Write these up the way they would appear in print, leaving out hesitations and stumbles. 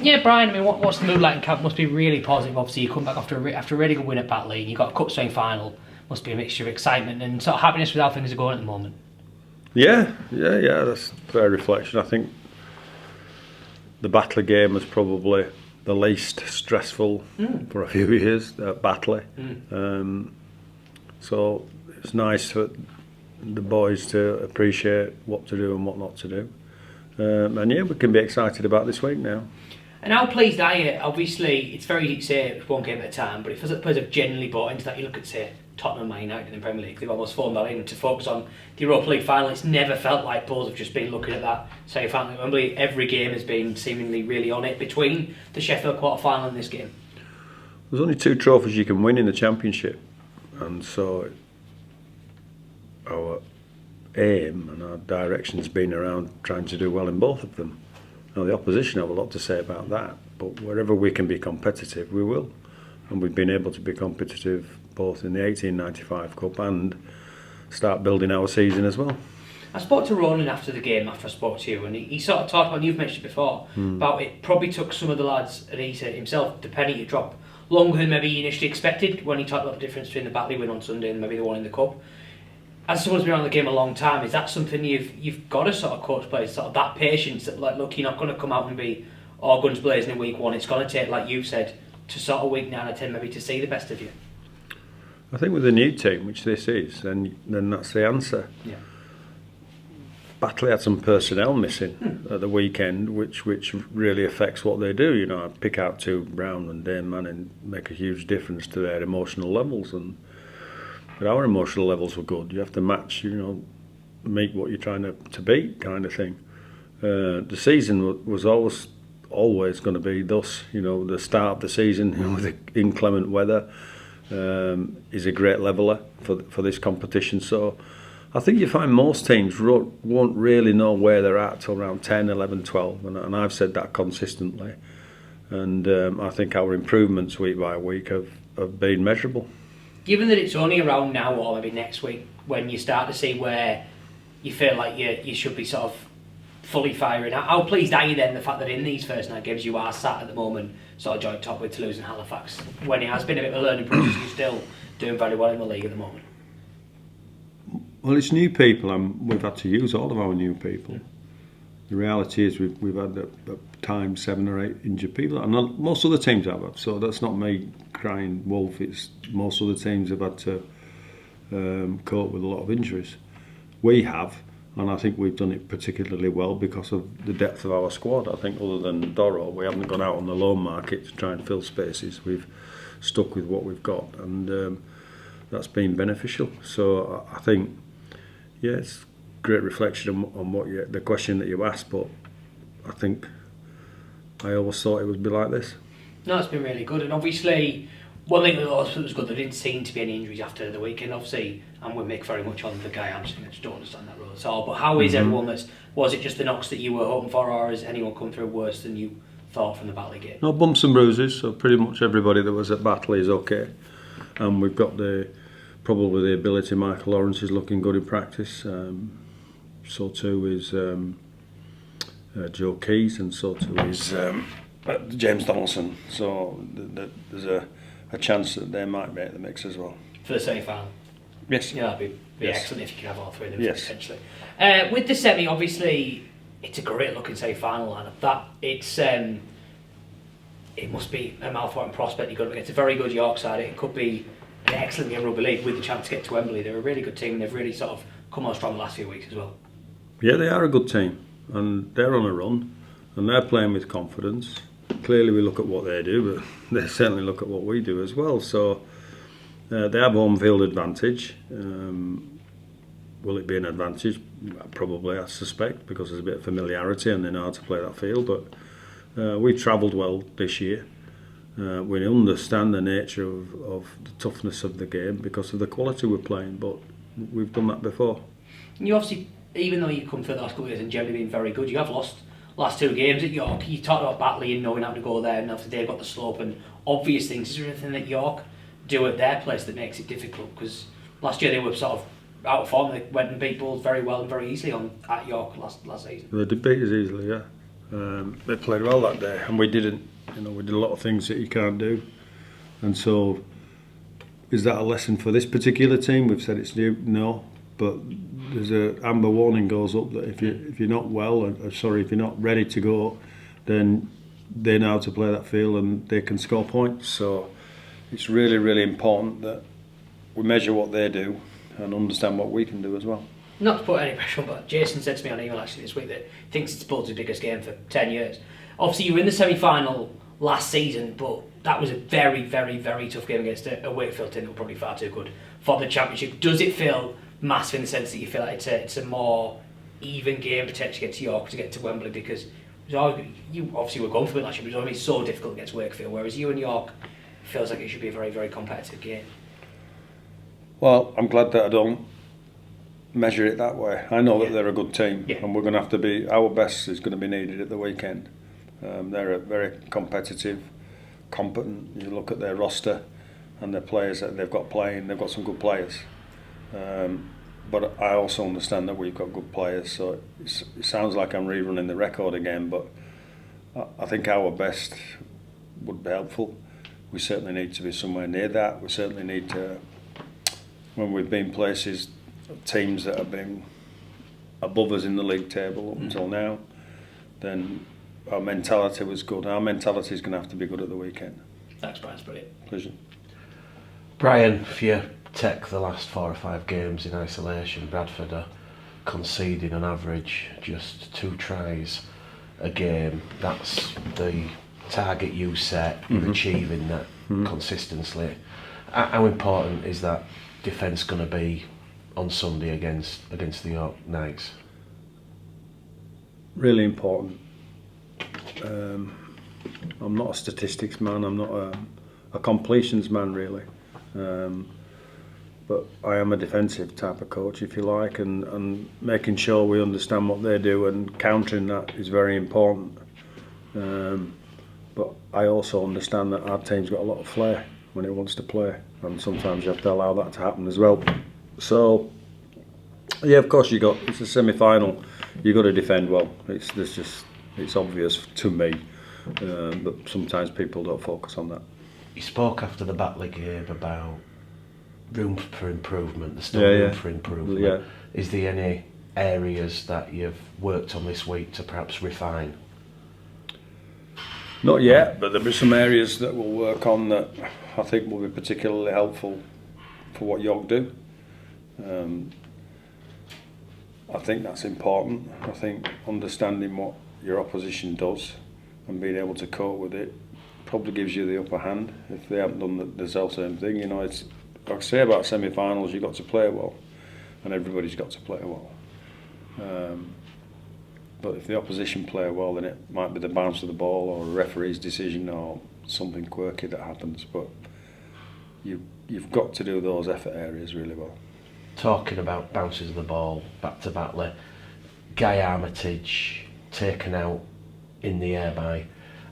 Yeah, Brian, I mean, what's the mood like in camp? Must be really positive. Obviously, you come back after a really good win at Batley, and you got a cup semi-final. Must be a mixture of excitement and sort of happiness with how things are going at the moment. Yeah. That's a fair reflection. I think the Batley game was probably the least stressful for a few years at Batley. So it's nice for the boys to appreciate what to do and what not to do. And yeah, we can be excited about this week now. And how pleased are you? Obviously, it's very easy to say it's one game at a time, but if players have genuinely bought into that, you look at, say, Tottenham, Man United in the Premier League, they've almost formed that in to focus on the Europa League final. It's never felt like Bulls have just been looking at that semi-final at Wembley. Every game has been seemingly really on it between the Sheffield quarter-final and this game. There's only 2 trophies you can win in the Championship, and so our aim and our direction's been around trying to do well in both of them. Now the opposition have a lot to say about that, but wherever we can be competitive, we will. And we've been able to be competitive both in the 1895 Cup and start building our season as well. I spoke to Ronan after the game, after I spoke to you, and he sort of talked about, you've mentioned before, about it probably took some of the lads, and he said himself, the penny to drop longer than maybe he initially expected when he talked about the difference between the Batley win on Sunday and maybe the one in the Cup. As someone who's been around the game a long time, is that something you've got to sort of coach players, sort of that patience that, like, look, you're not going to come out and be all guns blazing in week 1. It's going to take, like you've said, to sort of week 9 or 10 maybe to see the best of you. I think with the new team, which this is, then that's the answer. Yeah. Batley had some personnel missing at the weekend, which really affects what they do. You know, I pick out 2, Brown and Dame Manning, make a huge difference to their emotional levels, but our emotional levels were good. You have to match, meet what you're trying to beat, kind of thing. The season was always going to be thus. The start of the season with the inclement weather is a great leveller for this competition. So I think you find most teams won't really know where they're at till around 10, 11, 12, and I've said that consistently. And I think our improvements week by week have been measurable. Given that it's only around now or maybe next week when you start to see where you feel like you should be sort of fully firing, how pleased are you then the fact that in these first 9 games you are sat at the moment sort of joint top with Toulouse and Halifax, when it has been a bit of a learning process, you're still doing very well in the league at the moment? Well, it's new people, and we've had to use all of our new people. The reality is we've had at times 7 or 8 injured people, and most of the teams have had. So that's not me crying wolf. It's most of the teams have had to cope with a lot of injuries. We have, and I think we've done it particularly well because of the depth of our squad. I think other than Doro, we haven't gone out on the loan market to try and fill spaces. We've stuck with what we've got, and that's been beneficial. So I think, yeah, it's great reflection on the question that you asked, but I think I always thought it would be like this. No, it's been really good, and obviously one thing that also was good, there didn't seem to be any injuries after the weekend, obviously, and we make very much on the guy hamstring. I just don't understand that rule at all. But how is everyone was it just the knocks that you were hoping for, or has anyone come through worse than you thought from the Batley game? No, bumps and bruises, so pretty much everybody that was at Batley is okay. And we've got probably the ability. Michael Lawrence is looking good in practice. So too is Joe Keys, and so too is James Donaldson. So there's a chance that they might make the mix as well. For the semi-final? Yes. Yeah, that'd be excellent if you could have all 3 of them, potentially. With the semi, obviously, it's a great looking semi-final lineup. That it must be a mouth-watering prospect. You've got against a very good York side. It could be an excellent game of rugby league with the chance to get to Wembley. They're a really good team. They've really sort of come on strong the last few weeks as well. Yeah, they are a good team, and they're on a run, and they're playing with confidence. Clearly we look at what they do, but they certainly look at what we do as well. So they have home field advantage. Will it be an advantage? Probably, I suspect, because there's a bit of familiarity and they know how to play that field. But we've travelled well this year. We understand the nature of the toughness of the game because of the quality we're playing, but we've done that before. And you obviously, even though you've come through the last couple of years and generally been very good, you have lost last 2 games at York. You talked about Batley and knowing how to go there, and after they've got the slope and obvious things. Is there anything that York do at their place that makes it difficult? Because last year they were sort of out of form. They went and beat Bulls very well and very easily at York last season. They did beat us easily, yeah. They played well that day, and we didn't. We did a lot of things that you can't do, and so is that a lesson for this particular team? We've said it's new, no, but there's a amber warning goes up that if you're not well, if you're not ready to go, then they know how to play that field and they can score points. So it's really, really important that we measure what they do and understand what we can do as well. Not to put any pressure on, but Jason said to me on email actually this week that he thinks it's Bulls' biggest game for 10 years. Obviously, you were in the semi-final last season, but that was a very, very, very tough game against a Wakefield team that were probably far too good for the championship. Does it feel massive in the sense that you feel like it's a more even game potentially against York to get to Wembley? Because you obviously were going for it last year, but it was always so difficult against Wakefield, whereas you and York feels like it should be a very, very competitive game. Well, I'm glad that I don't measure it that way. I know that they're a good team, and we're going to have to be, our best is going to be needed at the weekend. They're a very competitive, competent. You look at their roster and their players that they've got playing, they've got some good players. But I also understand that we've got good players, so it sounds like I'm rerunning the record again, but I think our best would be helpful. We certainly need to be somewhere near that. We certainly need to, when we've been places, teams that have been above us in the league table up until now, then our mentality was good. Our mentality is going to have to be good at the weekend. Thanks, Brian. It's brilliant. Pleasure. Brian, if you take the last 4 or 5 games in isolation, Bradford are conceding on average just 2 tries a game. That's the target you set. You're achieving that consistently. How important is that defence going to be on Sunday against the York Knights? Really important. I'm not a statistics man, I'm not a completions man really, but I am a defensive type of coach, if you like, and making sure we understand what they do and countering that is very important. But I also understand that our team's got a lot of flair when it wants to play, and sometimes you have to allow that to happen as well. So yeah, of course it's a semi-final, you've got to defend well. It's obvious to me, but sometimes people don't focus on that. You spoke after the Batley game about room for improvement. There's still room for improvement. Yeah. Is there any areas that you've worked on this week to perhaps refine? Not yet, but there'll be some areas that we'll work on that I think will be particularly helpful for what York do. I think that's important. I think understanding what your opposition does and being able to cope with it probably gives you the upper hand. If they haven't done the same thing, it's like I say about semi-finals, you've got to play well, and everybody's got to play well. But if the opposition play well, then it might be the bounce of the ball or a referee's decision or something quirky that happens. But you've got to do those effort areas really well. Talking about bounces of the ball back to Batley, Guy Armitage taken out in the air by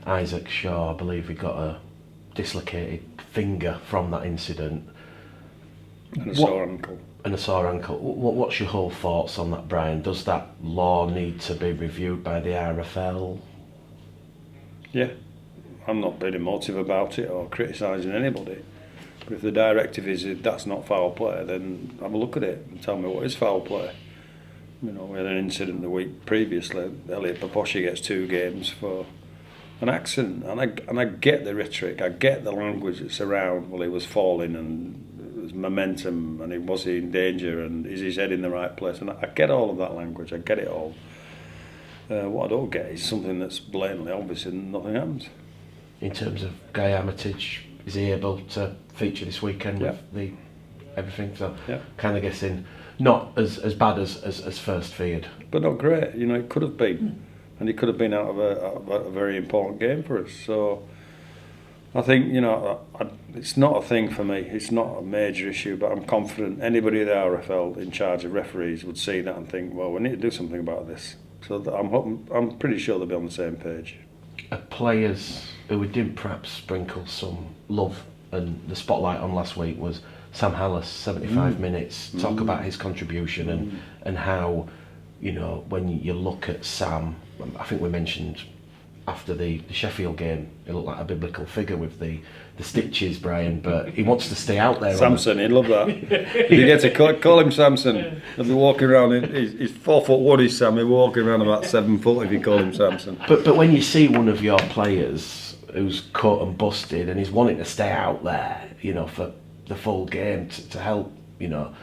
Isaac Shaw. I believe he got a dislocated finger from that incident. And a sore ankle. And a sore ankle. What's your whole thoughts on that, Brian? Does that law need to be reviewed by the RFL? Yeah, I'm not being emotive about it or criticising anybody. But if the directive is that's not foul play, then have a look at it and tell me what is foul play. We had an incident the week previously. Elliot Paposha gets 2 games for an accident, and I get the rhetoric, I get the language that's around. Well, he was falling and there was momentum, and was he in danger, and is his head in the right place? And I get all of that language. I get it all. What I don't get is something that's blatantly obvious and nothing happens. In terms of Guy Armitage, is he able to feature this weekend with everything? So kind of guessing not as bad as first feared, but not great. It could have been, and he could have been out of a very important game for us. So I think it's not a thing for me. It's not a major issue, but I'm confident anybody at the RFL in charge of referees would see that and think, well, we need to do something about this. So I'm pretty sure they'll be on the same page. Players who we didn't perhaps sprinkle some love and the spotlight on last week was Sam Hallis, 75 minutes. Talk about his contribution and how you know, when you look at Sam, I think we mentioned after the Sheffield game, he looked like a biblical figure with the stitches, Brian, but he wants to stay out there. Samson, he'd love that. If you get to call him Samson, he'll be walking around, he's 4'1", he's Sam, he'll be walking around about 7 foot if you call him Samson. But when you see one of your players who's cut and busted and he's wanting to stay out there, you know, for the full game to help, you know,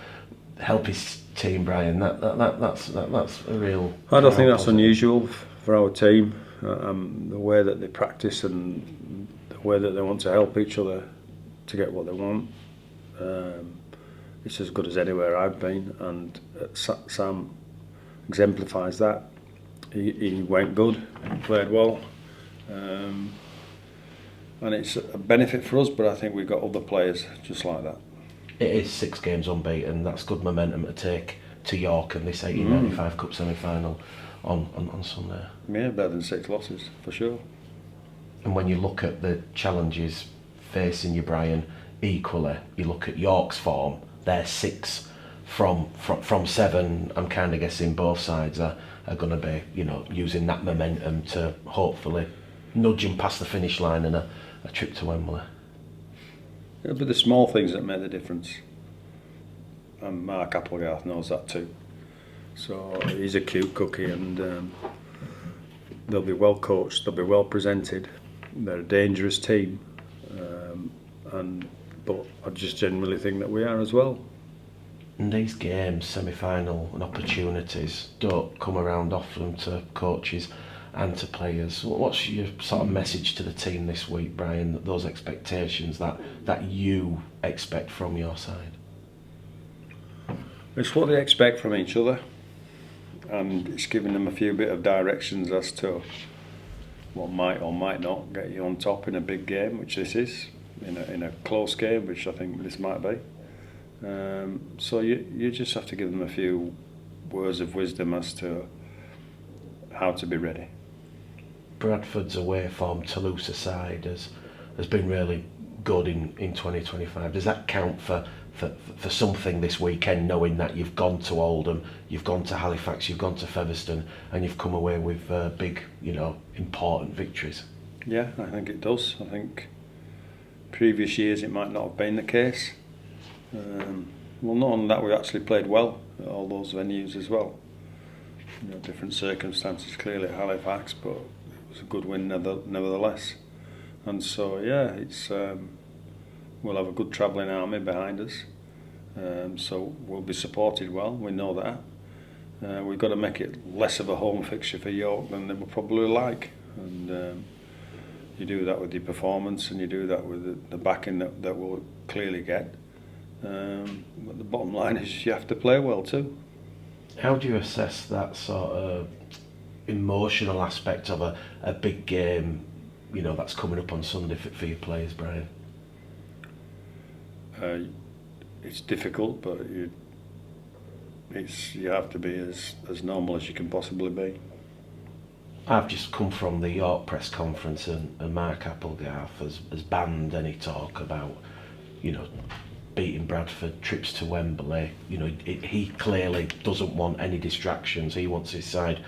help his team, Brian, that's a real... I don't think that's unusual for our team. The way that they practice and the way that they want to help each other to get what they want, it's as good as anywhere I've been, and Sam exemplifies that. He went good, he played well, and it's a benefit for us, but I think we've got other players just like that. It is 6 games unbeaten. That's good momentum to take to York and this 1895 Cup semi-final on Sunday. Yeah, better than 6 losses, for sure. And when you look at the challenges facing you, Brian, equally, you look at York's form, they're 6 from 7. I'm kind of guessing both sides are going to be, you know, using that momentum to hopefully nudge them past the finish line in a trip to Wembley. It'll be the small things that make the difference. And Mark Applegarth knows that too. So he's a cute cookie, and they'll be well coached, they'll be well presented. They're a dangerous team, but I just genuinely think that we are as well. And these games, semi-final and opportunities, don't come around often to coaches and to players. What's your sort of message to the team this week, Brian, those expectations that you expect from your side? It's what they expect from each other, and it's giving them a few bit of directions as to what might or might not get you on top in a big game, which this is, in a close game, which I think this might be. So you just have to give them a few words of wisdom as to how to be ready. Bradford's away form, Toulouse aside, has been really good in 2025. Does that count for something this weekend, knowing that you've gone to Oldham, you've gone to Halifax, you've gone to Featherstone, and you've come away with big, you know, important victories? Yeah, I think it does. I think previous years it might not have been the case. Well, not only that, we actually played well at all those venues as well. You know, different circumstances clearly at Halifax, but it was a good win nevertheless. And so yeah, it's we'll have a good travelling army behind us, so we'll be supported well. We know that. We've got to make it less of a home fixture for York than they will probably like, and you do that with your performance, and you do that with the backing that we'll clearly get. But the bottom line is you have to play well too. How do you assess that sort of emotional aspect of a big game, you know, that's coming up on Sunday for your players, Brian? It's difficult, but you have to be as normal as you can possibly be. I've just come from the York press conference, and Mark Applegarth has banned any talk about, you know, beating Bradford, trips to Wembley. You know, he clearly doesn't want any distractions. He wants his side,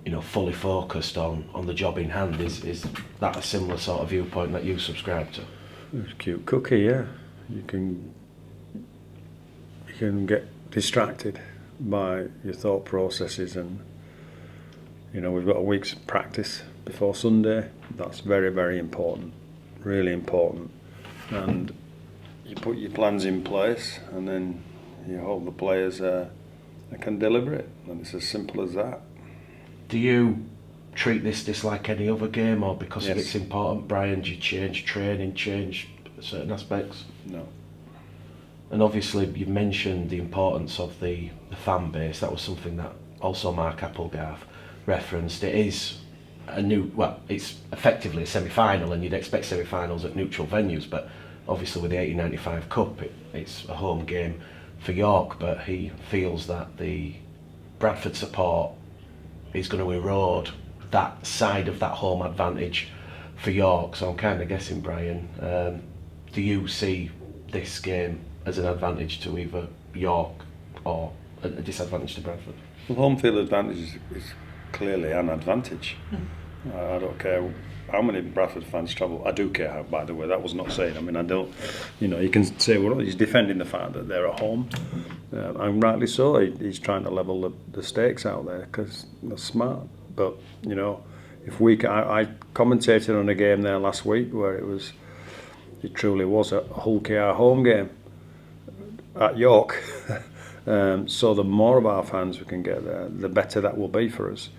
you know, fully focused on the job in hand. Is that a similar sort of viewpoint that you subscribe to? It's a cute cookie, yeah. You can get distracted by your thought processes, and you know, we've got a week's practice before Sunday. That's very, very important, really important. And you put your plans in place, and then you hope the players can deliver it, and it's as simple as that. Do you treat this like any other game, or because Yes. it's important, Brian, do you change training, change certain aspects? No. And obviously you've mentioned the importance of the fan base. That was something that also Mark Applegarth referenced. It is it's effectively a semi-final, and you'd expect semi-finals at neutral venues, but obviously with the 1895 Cup it's a home game for York, but he feels that the Bradford support is going to erode that side of that home advantage for York. So I'm kind of guessing, Brian, do you see this game as an advantage to either York or a disadvantage to Bradford? Well, home field advantage is clearly an advantage. I don't care how many Bradford fans travel. I do care how, by the way, that was not saying. I mean, I don't, you can say, well, he's defending the fact that they're at home. And rightly so, he's trying to level the stakes out there because they're smart. But, if I commentated on a game there last week where it truly was a Hull KR home game at York. So the more of our fans we can get there, the better that will be for us.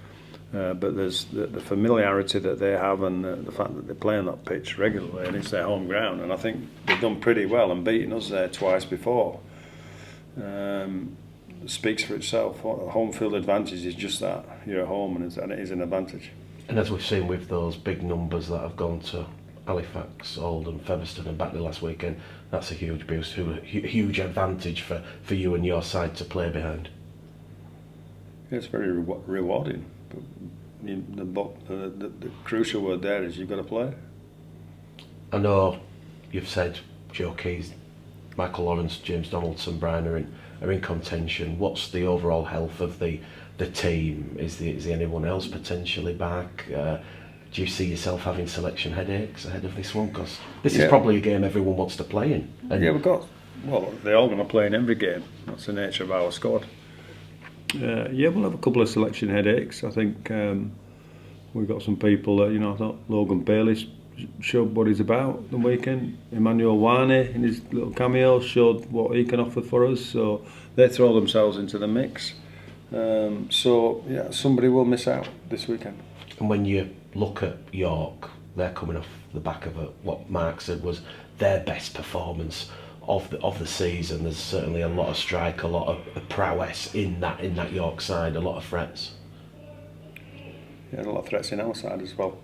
But there's the familiarity that they have and the fact that they play on that pitch regularly and it's their home ground. And I think they've done pretty well and beaten us there twice before. Speaks for itself. Home field advantage is just that. You're at home and it is an advantage. And as we've seen with those big numbers that have gone to Halifax, Oldham, Featherstone and Batley last weekend, that's a huge boost, a huge advantage for you and your side to play behind. Yeah, it's very rewarding. But the crucial word there is you've got to play. I know you've said Joe Keys, Michael Lawrence, James Donaldson, Brian are in contention. What's the overall health of the team? Is anyone else potentially back? Do you see yourself having selection headaches ahead of this one? Because this is probably a game everyone wants to play in. And they're all going to play in every game. That's the nature of our squad. We'll have a couple of selection headaches. I think we've got some people that, I thought Logan Bailey showed what he's about the weekend. Emmanuel Wane in his little cameo showed what he can offer for us. So they throw themselves into the mix. Somebody will miss out this weekend. And when you look at York, they're coming off the back of what Mark said was their best performance of the season. There's certainly a lot of strike, a lot of prowess in that York side, a lot of threats. Yeah, a lot of threats in our side as well.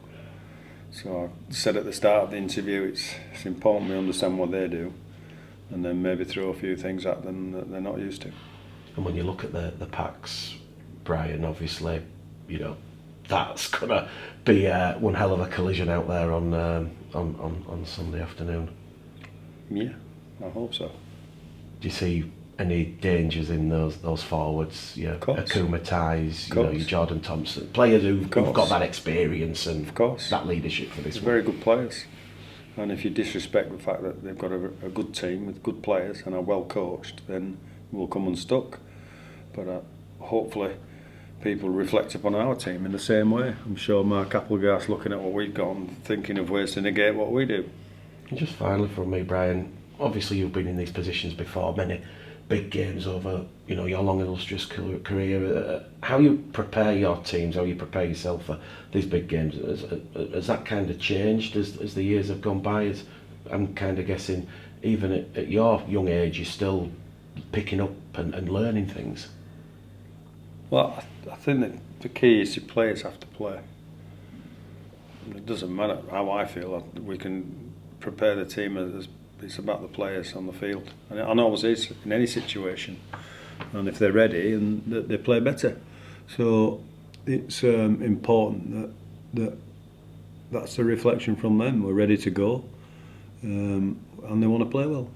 So I said at the start of the interview, it's important we understand what they do, and then maybe throw a few things at them that they're not used to. And when you look at the packs, Brian, obviously, that's gonna be one hell of a collision out there on Sunday afternoon. Yeah, I hope so. Do you see any dangers in those forwards? Akuma ties, your Jordan Thompson, players who've got that experience and that leadership for this one. Very good players. And if you disrespect the fact that they've got a good team with good players and are well coached, then we'll come unstuck. But hopefully people reflect upon our team in the same way. I'm sure Mark Applegarth's looking at what we've got and thinking of ways to negate what we do. And just finally from me, Brian, obviously you've been in these positions before, many big games over your long illustrious career. How you prepare your teams, how you prepare yourself for these big games, has that kind of changed as the years have gone by? I'm kind of guessing even at your young age you're still picking up and learning things. Well, I think that the key is the players have to play. It doesn't matter how I feel. We can prepare the team as it's about the players on the field, and it always is in any situation. And if they're ready, and they play better. So it's important that's a reflection from them. We're ready to go, and they want to play well.